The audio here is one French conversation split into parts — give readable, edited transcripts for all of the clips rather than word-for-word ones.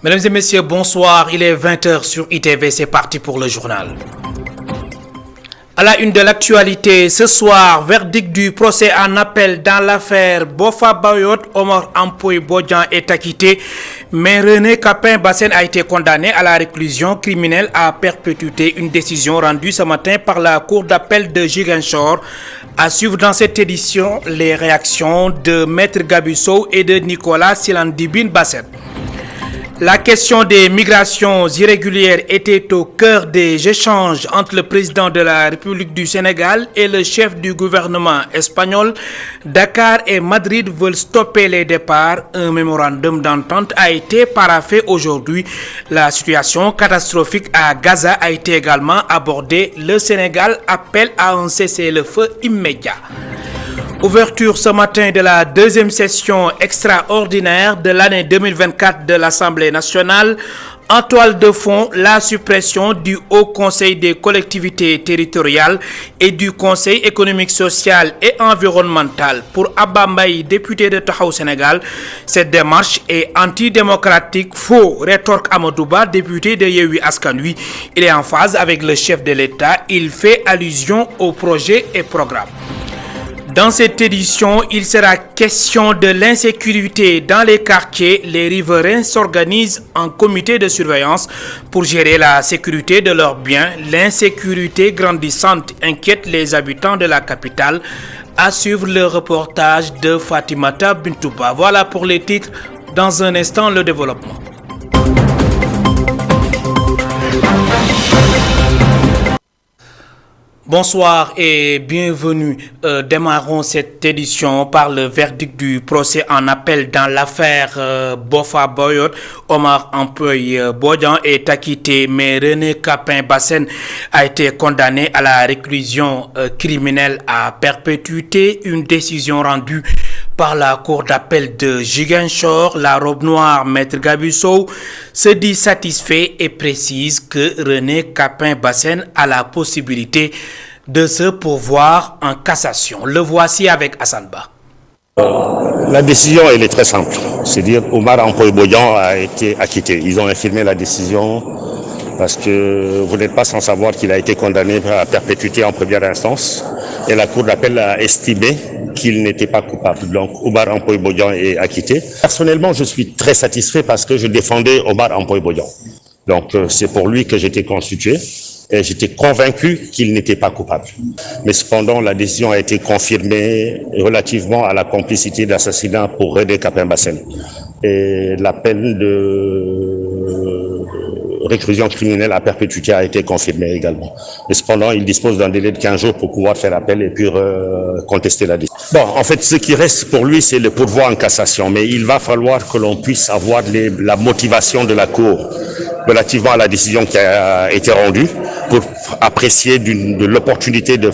Mesdames et messieurs, bonsoir. Il est 20h sur ITV, c'est parti pour le journal. À la une de l'actualité, ce soir, verdict du procès en appel dans l'affaire Bofa Bayot, Omar Ampoy Bodian est acquitté, mais René Capain-Bassène a été condamné à la réclusion criminelle à perpétuité. Une décision rendue ce matin par la Cour d'appel de Ziguinchor. À suivre dans cette édition les réactions de Maître Gabusso et de Nicolas Silandibine Bassène. La question des migrations irrégulières était au cœur des échanges entre le président de la République du Sénégal et le chef du gouvernement espagnol. Dakar et Madrid veulent stopper les départs. Un mémorandum d'entente a été paraphé aujourd'hui. La situation catastrophique à Gaza a été également abordée. Le Sénégal appelle à un cessez-le-feu immédiat. Ouverture ce matin de la deuxième session extraordinaire de l'année 2024 de l'Assemblée nationale. En toile de fond, la suppression du Haut Conseil des collectivités territoriales et du Conseil économique, social et environnemental. Pour Abba Mbaye, député de Tahaou Sénégal, cette démarche est antidémocratique. Faux, rétorque Amadouba, député de Yehui Askanui. Il est en phase avec le chef de l'État. Il fait allusion au projet et programme. Dans cette édition, il sera question de l'insécurité dans les quartiers. Les riverains s'organisent en comité de surveillance pour gérer la sécurité de leurs biens. L'insécurité grandissante inquiète les habitants de la capitale. À suivre le reportage de Fatimata Bintouba. Voilà pour les titres. Dans un instant, le développement. Bonsoir et bienvenue. Démarrons cette édition par le verdict du procès en appel dans l'affaire Bofa Bayot. Omar Ampoy Bodian est acquitté, mais René Capain-Bassène a été condamné à la réclusion criminelle à perpétuité. Une décision rendue par la Cour d'appel de Ziguinchor. La robe noire, Maître Gabusso, se dit satisfait et précise que René Capain-Bassène a la possibilité de se pourvoir en cassation. Le voici avec Hassan Ba. La décision, elle est très simple. C'est-à-dire Omar Ampoy Bodian a été acquitté. Ils ont infirmé la décision parce que vous n'êtes pas sans savoir qu'il a été condamné à perpétuité en première instance. Et la Cour d'appel a estimé qu'il n'était pas coupable. Donc Omar Ampoy Bodian est acquitté. Personnellement, je suis très satisfait parce que je défendais Omar Ampoy Bodian. Donc c'est pour lui que j'étais constitué. Et j'étais convaincu qu'il n'était pas coupable. Mais cependant, la décision a été confirmée relativement à la complicité d'assassinat pour René Capain-Bassène. Et la peine de réclusion criminelle à perpétuité a été confirmée également. Mais cependant, il dispose d'un délai de 15 jours pour pouvoir faire appel et puis contester la décision. Bon, en fait, ce qui reste pour lui, c'est le pourvoi en cassation. Mais il va falloir que l'on puisse avoir la motivation de la Cour relativement à la décision qui a été rendue pour apprécier de l'opportunité de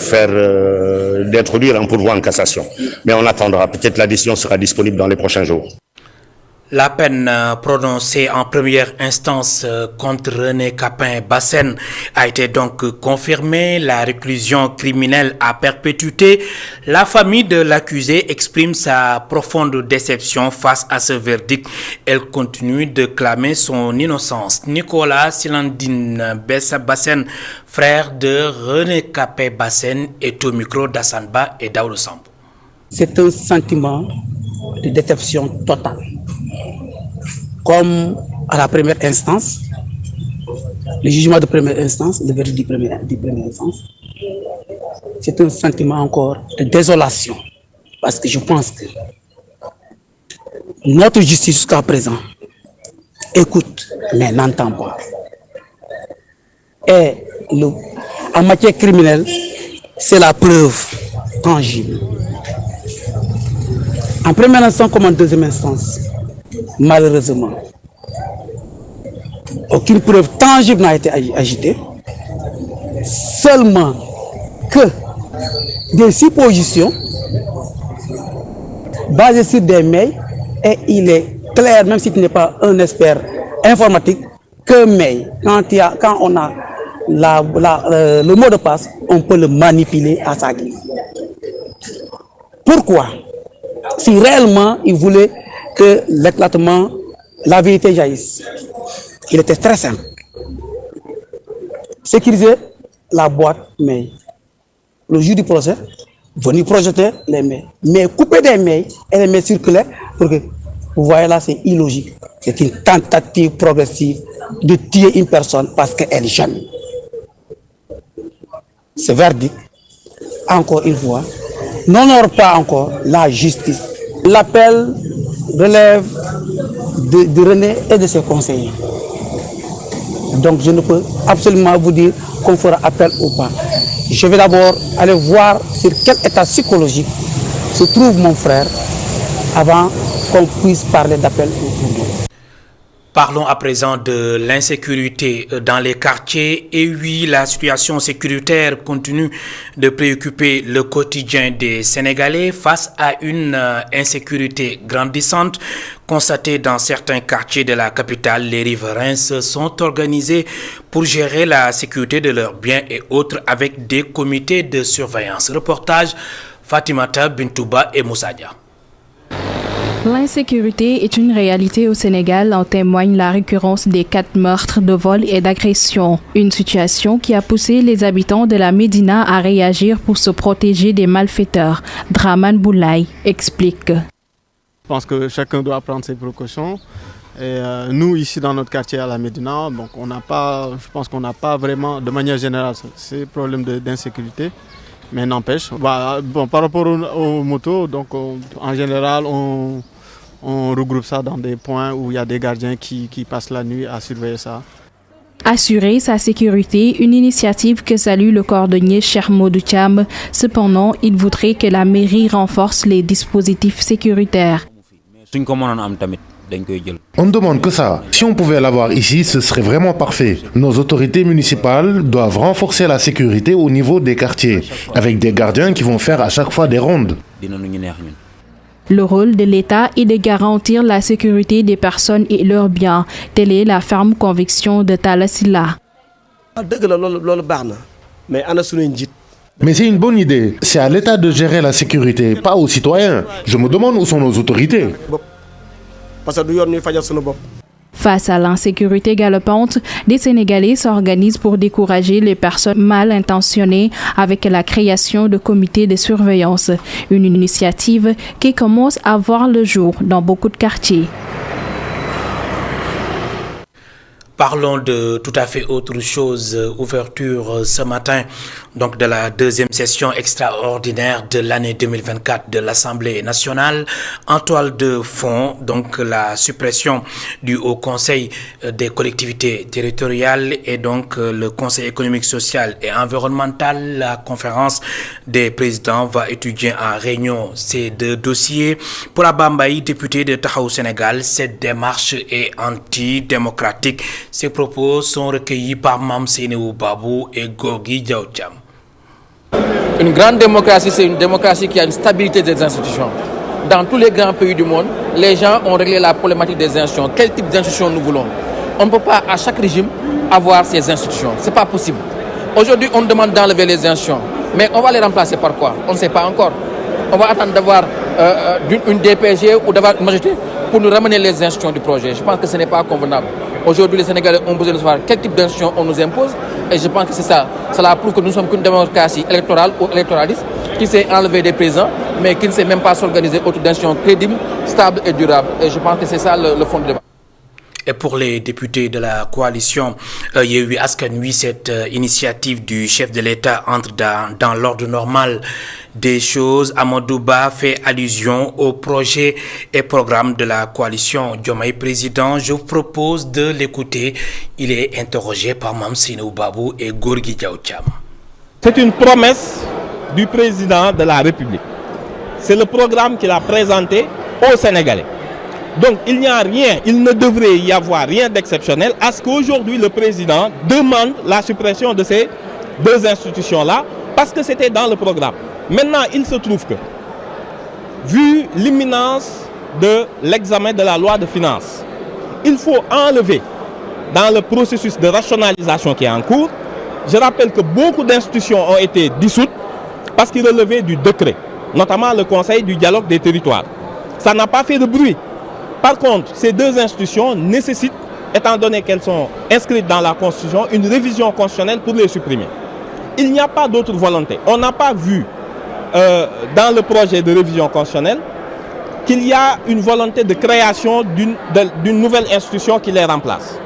d'introduire un pourvoi en cassation. Mais on attendra. Peut-être la décision sera disponible dans les prochains jours. La peine prononcée en première instance contre René Capain-Bassène a été donc confirmée. La réclusion criminelle à perpétuité. La famille de l'accusé exprime sa profonde déception face à ce verdict. Elle continue de clamer son innocence. Nicolas Silandine Bassène, frère de René Capain-Bassène, est au micro d'Hassan Ba et Daoud Sambo. C'est un sentiment de déception totale. Comme à la première instance, le jugement de première instance, le verdict de première instance, c'est un sentiment encore de désolation. Parce que je pense que notre justice jusqu'à présent écoute, mais n'entend pas. Et en matière criminelle, c'est la preuve tangible. En première instance comme en deuxième instance, malheureusement, aucune preuve tangible n'a été agitée, seulement que des suppositions basées sur des mails, et il est clair, même si tu n'es pas un expert informatique, que mail, quand on a le mot de passe, on peut le manipuler à sa guise. Pourquoi? Si réellement il voulait que l'éclatement, la vérité jaillisse. il était très simple. Sécuriser la boîte mail. Le jour du procès, venir projeter les mails. Mais couper des mails et les mails circulaires, pour que vous voyez là, c'est illogique. C'est une tentative progressive de tuer une personne parce qu'elle est jeune. Ce verdict, encore une fois, n'honore pas encore la justice. L'appel relève de René et de ses conseillers. Donc je ne peux absolument vous dire qu'on fera appel ou pas. Je vais d'abord aller voir sur quel état psychologique se trouve mon frère avant qu'on puisse parler d'appel ou non. Parlons à présent de l'insécurité dans les quartiers. Et oui, la situation sécuritaire continue de préoccuper le quotidien des Sénégalais face à une insécurité grandissante constatée dans certains quartiers de la capitale. Les riverains se sont organisés pour gérer la sécurité de leurs biens et autres avec des comités de surveillance. Reportage Fatimata Bintouba et Moussadia. L'insécurité est une réalité au Sénégal, en témoigne la récurrence des 4 meurtres, de vols et d'agressions. Une situation qui a poussé les habitants de la Médina à réagir pour se protéger des malfaiteurs. Draman Boulaye explique. Je pense que chacun doit prendre ses précautions. Et nous, ici dans notre quartier à la Médina, donc je pense qu'on n'a pas vraiment, de manière générale, ces problèmes d'insécurité. Mais n'empêche, par rapport aux motos, donc en général, on regroupe ça dans des points où il y a des gardiens qui passent la nuit à surveiller ça. Assurer sa sécurité, une initiative que salue le cordonnier Cheikh Modou Thiam. Cependant, il voudrait que la mairie renforce les dispositifs sécuritaires. On ne demande que ça. Si on pouvait l'avoir ici, ce serait vraiment parfait. Nos autorités municipales doivent renforcer la sécurité au niveau des quartiers, avec des gardiens qui vont faire à chaque fois des rondes. Le rôle de l'État est de garantir la sécurité des personnes et leurs biens. Telle est la ferme conviction de Talla Sylla. Mais c'est une bonne idée. C'est à l'État de gérer la sécurité, pas aux citoyens. Je me demande où sont nos autorités. Face à l'insécurité galopante, des Sénégalais s'organisent pour décourager les personnes mal intentionnées avec la création de comités de surveillance. Une initiative qui commence à voir le jour dans beaucoup de quartiers. Parlons de tout à fait autre chose. Ouverture ce matin donc de la deuxième session extraordinaire de l'année 2024 de l'Assemblée nationale. En toile de fond, donc la suppression du Haut Conseil des collectivités territoriales et donc le Conseil économique, social et environnemental. La conférence des présidents va étudier en réunion ces deux dossiers. Pour Abba Mbaye, député de Taxawu Sénégal, cette démarche est antidémocratique. Ces propos sont recueillis par Mame Seynabou Babou et Gorgui Diaw Thiam. Une grande démocratie, c'est une démocratie qui a une stabilité des institutions. Dans tous les grands pays du monde, les gens ont réglé la problématique des institutions. Quel type d'institutions nous voulons? On ne peut pas, à chaque régime, avoir ces institutions. Ce n'est pas possible. Aujourd'hui, on demande d'enlever les institutions. Mais on va les remplacer par quoi? On ne sait pas encore. On va attendre d'avoir une DPG ou d'avoir une majorité pour nous ramener les institutions du projet. Je pense que ce n'est pas convenable. Aujourd'hui, les Sénégalais ont besoin de savoir quel type d'institution on nous impose. Et je pense que c'est ça. Cela prouve que nous sommes qu'une démocratie électorale ou électoraliste qui s'est enlevée des présidents, mais qui ne sait même pas s'organiser autour d'institutions crédibles, stables et durables. Et je pense que c'est ça le fond du débat. Et pour les députés de la coalition Yewwi Askan Wi, cette initiative du chef de l'État entre dans l'ordre normal des choses. Amadou Ba fait allusion au projet et programme de la coalition Diomaye Président. Je vous propose de l'écouter. Il est interrogé par Mame Seynabou Babou et Gorgui Diaw Thiam. C'est une promesse du président de la République. C'est le programme qu'il a présenté aux Sénégalais. Donc il n'y a rien, il ne devrait y avoir rien d'exceptionnel à ce qu'aujourd'hui le président demande la suppression de ces deux institutions-là parce que c'était dans le programme. Maintenant, il se trouve que, vu l'imminence de l'examen de la loi de finances, il faut enlever dans le processus de rationalisation qui est en cours. Je rappelle que beaucoup d'institutions ont été dissoutes parce qu'ils relevaient du décret, notamment le Conseil du dialogue des territoires. Ça n'a pas fait de bruit. Par contre, ces deux institutions nécessitent étant donné qu'elles sont inscrites dans la Constitution, une révision constitutionnelle pour les supprimer. Il n'y a pas d'autre volonté. On n'a pas vu dans le projet de révision constitutionnelle qu'il y a une volonté de création d'une nouvelle institution qui les remplace.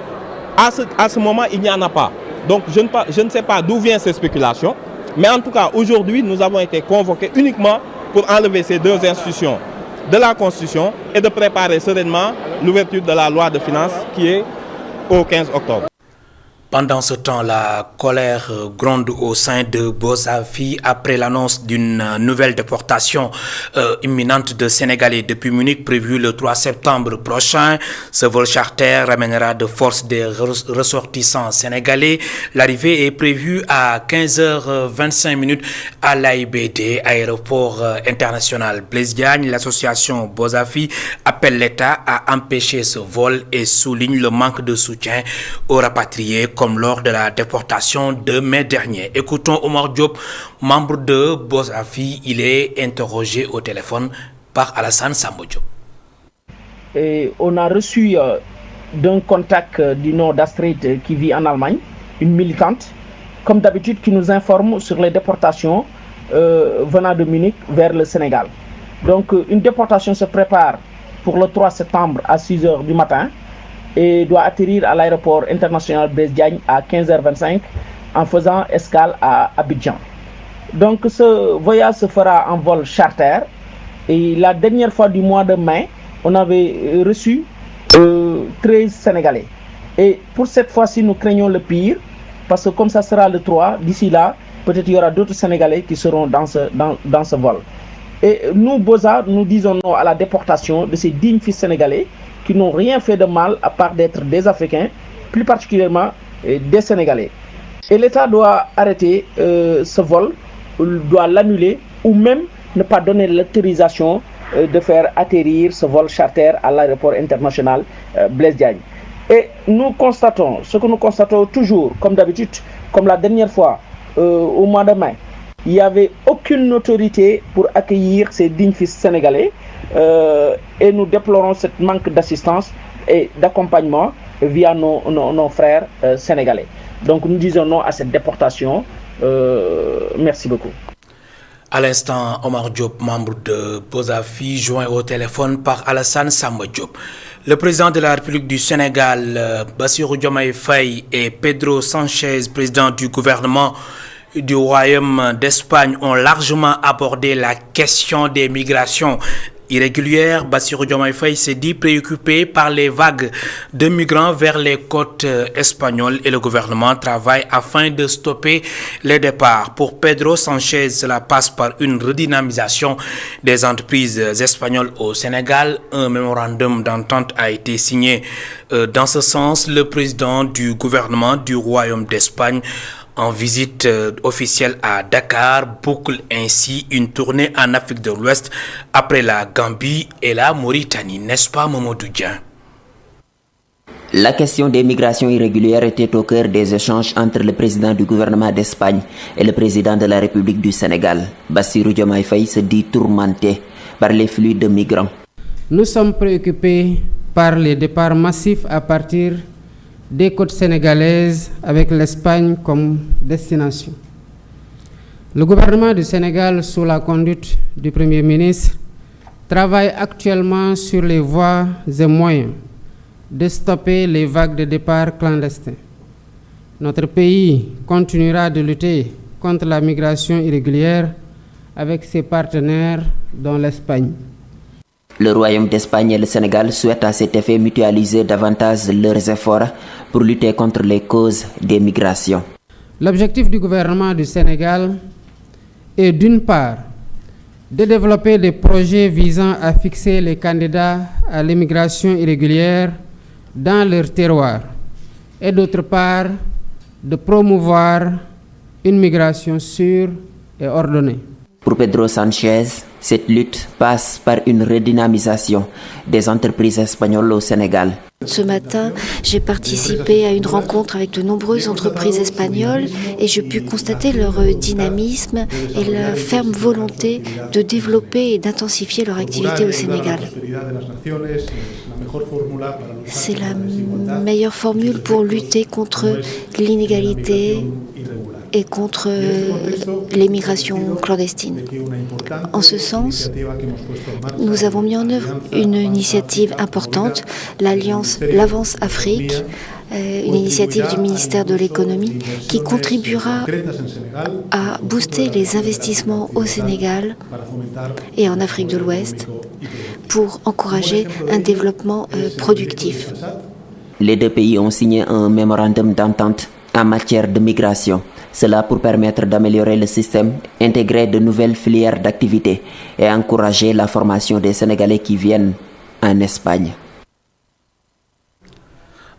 À ce moment, il n'y en a pas. Donc je ne sais pas d'où viennent ces spéculations, mais en tout cas, aujourd'hui, nous avons été convoqués uniquement pour enlever ces deux institutions de la Constitution et de préparer sereinement l'ouverture de la loi de finances qui est au 15 octobre. Pendant ce temps, la colère gronde au sein de Bozafi après l'annonce d'une nouvelle déportation imminente de Sénégalais depuis Munich prévue le 3 septembre prochain. Ce vol charter ramènera de force des ressortissants sénégalais. L'arrivée est prévue à 15h25 à l'AIBD, aéroport international Blaise Diagne. L'association Bozafi appelle l'État à empêcher ce vol et souligne le manque de soutien aux rapatriés comme lors de la déportation de mai dernier. Écoutons Omar Diop, membre de Bozafi. Il est interrogé au téléphone par Alassane Samba Diop. Et on a reçu d'un contact du nom d'Astrid qui vit en Allemagne, une militante, comme d'habitude, qui nous informe sur les déportations venant de Munich vers le Sénégal. Donc une déportation se prépare pour le 3 septembre à 6h du matin et doit atterrir à l'aéroport international Blaise Diagne à 15h25 en faisant escale à Abidjan. Donc ce voyage se fera en vol charter et la dernière fois du mois de mai, on avait reçu 13 Sénégalais. Et pour cette fois-ci, nous craignons le pire parce que comme ça sera le 3, d'ici là, peut-être il y aura d'autres Sénégalais qui seront dans ce vol. Et nous, Boza, nous disons non à la déportation de ces dignes fils sénégalais qui n'ont rien fait de mal à part d'être des Africains, plus particulièrement des Sénégalais. Et l'État doit arrêter ce vol, doit l'annuler ou même ne pas donner l'autorisation de faire atterrir ce vol charter à l'aéroport international Blaise Diagne. Et nous constatons, ce que nous constatons toujours, comme d'habitude, comme la dernière fois au mois de mai, il n'y avait aucune autorité pour accueillir ces dignes fils sénégalais. Et nous déplorons ce manque d'assistance et d'accompagnement via nos frères sénégalais. Donc nous disons non à cette déportation. Merci beaucoup. À l'instant, Omar Diop, membre de Bozafi, joint au téléphone par Alassane Samba Diop. Le président de la République du Sénégal, Bassirou Diomaye Faye, et Pedro Sanchez, président du gouvernement du Royaume d'Espagne, ont largement abordé la question des migrations irrégulières. Bassirou Diomaye Faye s'est dit préoccupé par les vagues de migrants vers les côtes espagnoles et le gouvernement travaille afin de stopper les départs. Pour Pedro Sanchez, cela passe par une redynamisation des entreprises espagnoles au Sénégal. Un mémorandum d'entente a été signé dans ce sens. Le président du gouvernement du Royaume d'Espagne, en visite officielle à Dakar, boucle ainsi une tournée en Afrique de l'Ouest après la Gambie et la Mauritanie. N'est-ce pas, Mamadou Dieng? La question des migrations irrégulières était au cœur des échanges entre le président du gouvernement d'Espagne et le président de la République du Sénégal. Bassirou Diomaye Faye se dit tourmenté par les flux de migrants. Nous sommes préoccupés par les départs massifs à partir des côtes sénégalaises avec l'Espagne comme destination. Le gouvernement du Sénégal, sous la conduite du Premier ministre, travaille actuellement sur les voies et moyens de stopper les vagues de départ clandestins. Notre pays continuera de lutter contre la migration irrégulière avec ses partenaires, dont l'Espagne. Le Royaume d'Espagne et le Sénégal souhaitent à cet effet mutualiser davantage leurs efforts pour lutter contre les causes des migrations. L'objectif du gouvernement du Sénégal est d'une part de développer des projets visant à fixer les candidats à l'immigration irrégulière dans leur terroir et d'autre part de promouvoir une migration sûre et ordonnée. Pour Pedro Sanchez, cette lutte passe par une redynamisation des entreprises espagnoles au Sénégal. Ce matin, j'ai participé à une rencontre avec de nombreuses entreprises espagnoles et j'ai pu constater leur dynamisme et leur ferme volonté de développer et d'intensifier leur activité au Sénégal. C'est la meilleure formule pour lutter contre l'inégalité et contre l'émigration clandestine. En ce sens, nous avons mis en œuvre une initiative importante, l'Avance Afrique, une initiative du ministère de l'économie qui contribuera à booster les investissements au Sénégal et en Afrique de l'Ouest pour encourager un développement productif. Les deux pays ont signé un mémorandum d'entente en matière de migration. Cela pour permettre d'améliorer le système, intégrer de nouvelles filières d'activité et encourager la formation des Sénégalais qui viennent en Espagne.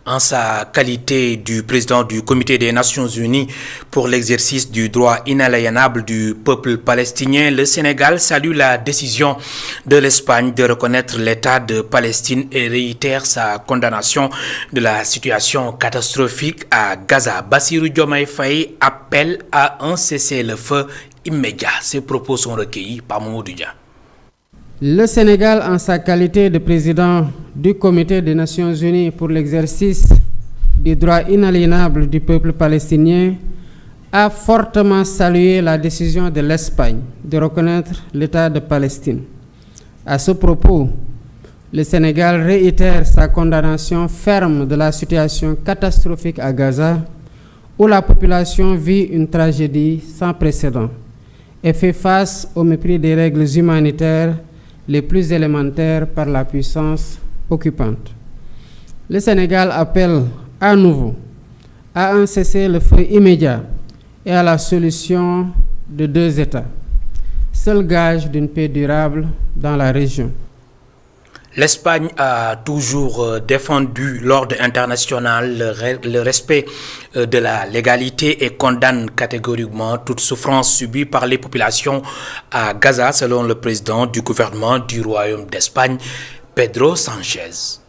En sa qualité du président du Comité des Nations Unies pour l'exercice du droit inaliénable du peuple palestinien, le Sénégal salue la décision de l'Espagne de reconnaître l'État de Palestine et réitère sa condamnation de la situation catastrophique à Gaza. Bassirou Diomaye Faye appelle à un cessez-le-feu immédiat. Ces propos sont recueillis par Mamadou Dia. Le Sénégal, en sa qualité de président du Comité des Nations Unies pour l'exercice du droit inaliénable du peuple palestinien, a fortement salué la décision de l'Espagne de reconnaître l'État de Palestine. À ce propos, le Sénégal réitère sa condamnation ferme de la situation catastrophique à Gaza, où la population vit une tragédie sans précédent et fait face au mépris des règles humanitaires les plus élémentaires par la puissance occupante. Le Sénégal appelle à nouveau à un cessez-le-feu immédiat et à la solution de deux États, seul gage d'une paix durable dans la région. L'Espagne a toujours défendu l'ordre international, le respect de la légalité et condamne catégoriquement toute souffrance subie par les populations à Gaza, selon le président du gouvernement du Royaume d'Espagne, Pedro Sánchez.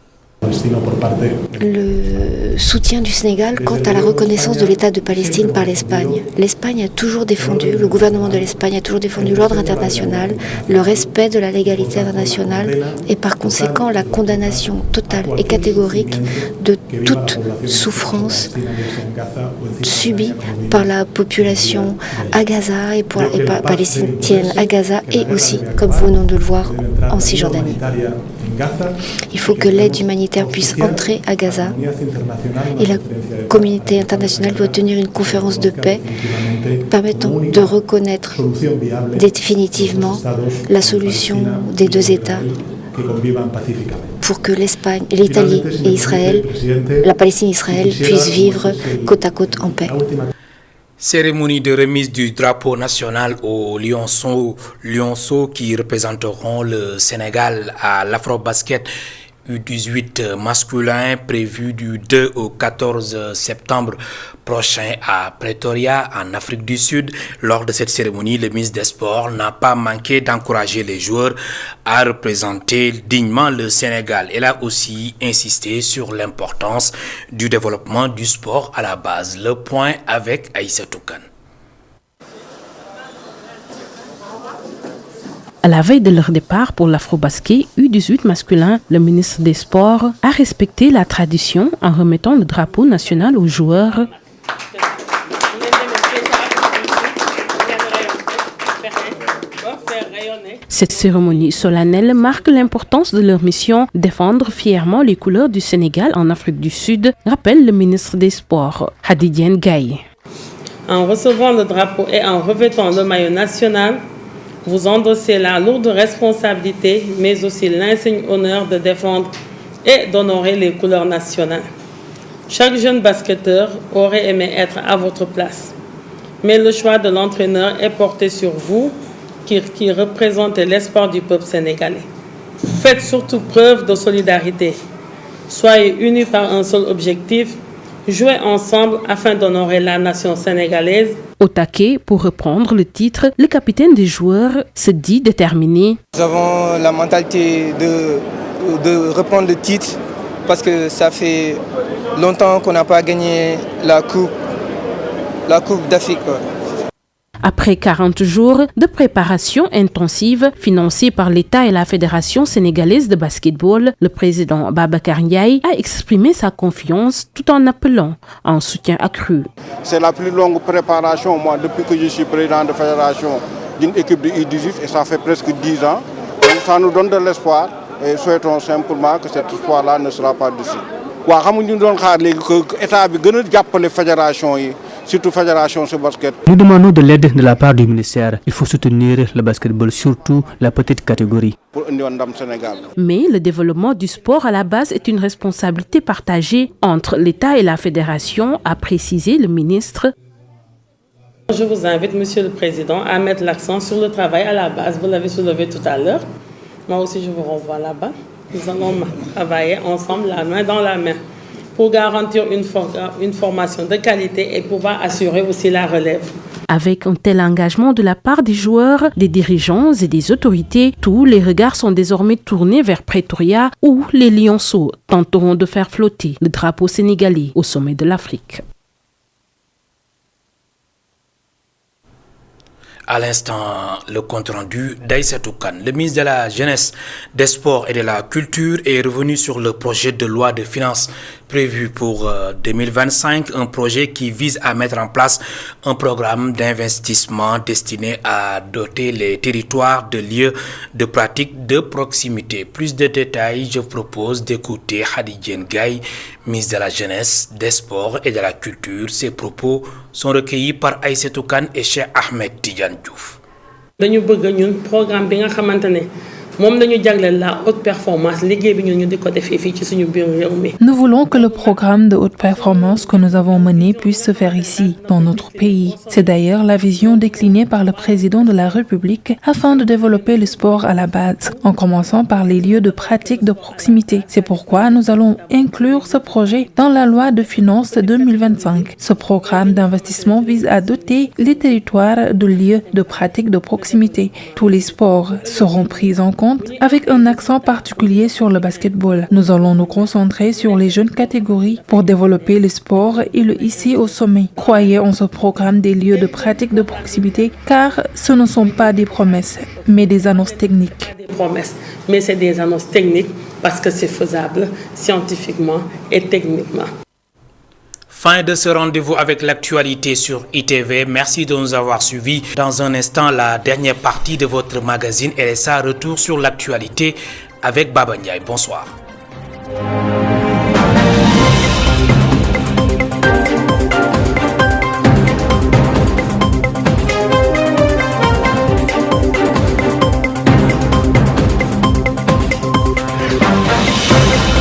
Le soutien du Sénégal quant à la reconnaissance de l'État de Palestine par l'Espagne. L'Espagne a toujours défendu, le gouvernement de l'Espagne a toujours défendu l'ordre international, le respect de la légalité internationale et par conséquent la condamnation totale et catégorique de toute souffrance subie par la population à Gaza et palestinienne à Gaza et aussi, comme vous venez de le voir, en Cisjordanie. Il faut que l'aide humanitaire puisse entrer à Gaza et la communauté internationale doit tenir une conférence de paix permettant de reconnaître définitivement la solution des deux États pour que l'Espagne, l'Italie et Israël, la Palestine et Israël puissent vivre côte à côte en paix. Cérémonie de remise du drapeau national aux lionceaux qui représenteront le Sénégal à l'Afrobasket U18 masculin prévu du 2 au 14 septembre prochain à Pretoria, en Afrique du Sud. Lors de cette cérémonie, le ministre des Sports n'a pas manqué d'encourager les joueurs à représenter dignement le Sénégal. Elle a aussi insisté sur l'importance du développement du sport à la base. Le point avec Aïssatou Kane. À la veille de leur départ pour l'Afrobasket U18 masculin, le ministre des Sports a respecté la tradition en remettant le drapeau national aux joueurs. Cette cérémonie solennelle marque l'importance de leur mission, défendre fièrement les couleurs du Sénégal en Afrique du Sud, rappelle le ministre des Sports, Hadidienne Gaye. En recevant le drapeau et en revêtant le maillot national, vous endossez la lourde responsabilité, mais aussi l'insigne honneur de défendre et d'honorer les couleurs nationales. Chaque jeune basketteur aurait aimé être à votre place. Mais le choix de l'entraîneur est porté sur vous, qui représentez l'espoir du peuple sénégalais. Faites surtout preuve de solidarité. Soyez unis par un seul objectif, jouez ensemble afin d'honorer la nation sénégalaise. Au taquet, pour reprendre le titre, le capitaine des joueurs se dit déterminé. Nous avons la mentalité de reprendre le titre parce que ça fait longtemps qu'on n'a pas gagné la Coupe d'Afrique. Après 40 jours de préparation intensive financée par l'État et la Fédération sénégalaise de basketball, le président Babacar Ndiaye a exprimé sa confiance tout en appelant à un soutien accru. C'est la plus longue préparation, moi, depuis que je suis président de fédération d'une équipe de U18 et ça fait presque 10 ans. Donc ça nous donne de l'espoir et souhaitons simplement que cet espoir-là ne sera pas d'ici. Nous demandons de l'aide de la part du ministère. Il faut soutenir le basketball, surtout la petite catégorie. Mais le développement du sport à la base est une responsabilité partagée entre l'État et la fédération, a précisé le ministre. Je vous invite, Monsieur le Président, à mettre l'accent sur le travail à la base. Vous l'avez soulevé tout à l'heure. Moi aussi, je vous renvoie là-bas. Nous allons travailler ensemble, la main dans la main, pour garantir une formation de qualité et pouvoir assurer aussi la relève. Avec un tel engagement de la part des joueurs, des dirigeants et des autorités, tous les regards sont désormais tournés vers Pretoria, où les lionceaux tenteront de faire flotter le drapeau sénégalais au sommet de l'Afrique. À l'instant, le compte-rendu d'Aïssatou Kane. Le ministre de la Jeunesse, des Sports et de la Culture est revenu sur le projet de loi de finances prévu pour 2025, un projet qui vise à mettre en place un programme d'investissement destiné à doter les territoires de lieux de pratique de proximité. Plus de détails, je vous propose d'écouter Khadija Gaye, ministre de la Jeunesse, des Sports et de la Culture. Ces propos sont recueillis par Aïssatou Kane et Cheikh Ahmed Tidiane Diouf. Dañu bëgg ñun programme bi nga xamantene mom dañu jagleel la haute performance liggéey bi ñu di ko defee fii ci suñu biir réew mi. Nous voulons que le programme de haute performance que nous avons mené puisse se faire ici, dans notre pays. C'est d'ailleurs la vision déclinée par le président de la République afin de développer le sport à la base, en commençant par les lieux de pratique de proximité. C'est pourquoi nous allons inclure ce projet dans la loi de finances 2025. Ce programme d'investissement vise à doter les territoires de lieux de pratique de proximité. Tous les sports seront pris en compte avec un accent particulier sur le basketball. Nous allons nous concentrer sur les jeunes catégories pour développer le sport et le hisser au sommet. Croyez en ce programme des lieux de pratique de proximité car ce ne sont pas des promesses, mais des annonces techniques. Des promesses, mais c'est des annonces techniques parce que c'est faisable scientifiquement et techniquement. Fin de ce rendez-vous avec l'actualité sur ITV. Merci de nous avoir suivis. Dans un instant, la dernière partie de votre magazine RSA. Retour sur l'actualité avec Baba Ndiaye. Bonsoir.